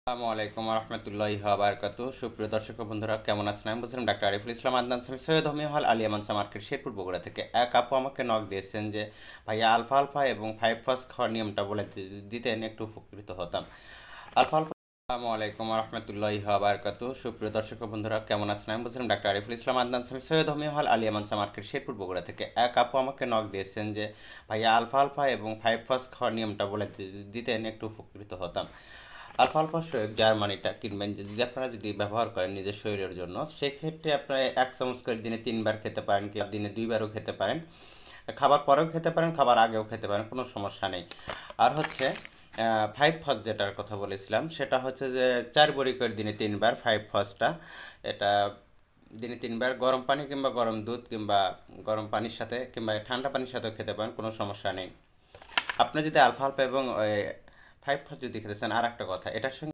আসসালামু আলাইকুম রহমতুল্লাহি ওয়া বারাকাতুহু। সুপ্রিয় দর্শক ও বন্ধুরা কেমন আছেন? আমি বলছিলাম ডাক্তার আরিফুল ইসলাম আদনান সামি সৈয়দ হোমিও হল আলিয়া মানসা মার্কেট শেরপুর বগুড়া থেকে। এক আপু আমাকে নক দিয়েছেন যে ভাইয়া আলফা আলফা এবং 5 ফস খাওয়ার নিয়মটা বলে দিতেন একটু উপকৃত হতাম। Alpha alpha. আসসালামু আলাইকুম রহমতুল্লাহি ওয়া বারাকাতুহু। সুপ্রিয় দর্শক ও বন্ধুরা কেমন আছেন? আমি বলছিলাম ডাক্তার আরিফুল ইসলাম আদনান সামি সৈয়দ হোমিও হল আলিয়া মানসা মার্কেট শেরপুর বগুড়া থেকে। এক আপু আমাকে নক দিয়েছেন যে ভাইয়া আলফা আলফা এবং 5 ফস খাওয়ার নিয়মটা বলে দিতেন একটু উপকৃত হতাম। আলফা আলফা জার্মানিটা কিনবেন যদি আপনারা ব্যবহার করেন নিজের শরীরের জন্য, সেক্ষেত্রে আপনারা 1 চামচ করে দিনে 3 বার খেতে পারেন, কি দিনে 2 বারও খেতে পারেন, খাবার পরেও খেতে পারেন, খাবার আগেও খেতে পারেন, কোনো সমস্যা নেই। আর হচ্ছে 5 ফস যেটার কথা বলেছিলাম সেটা হচ্ছে যে 4 বড়ি করে দিনে 3 বার 5 ফসটা। এটা দিনে 3 বার গরম পানি কিংবা গরম দুধ কিংবা গরম পানির সাথে কিংবা ঠান্ডা পানির সাথেও খেতে পারেন, কোনো সমস্যা নেই। আপনি যদি আলফা আলফা এবং 5 ফস যদি খেতে চান, আর একটা কথা এটার সঙ্গে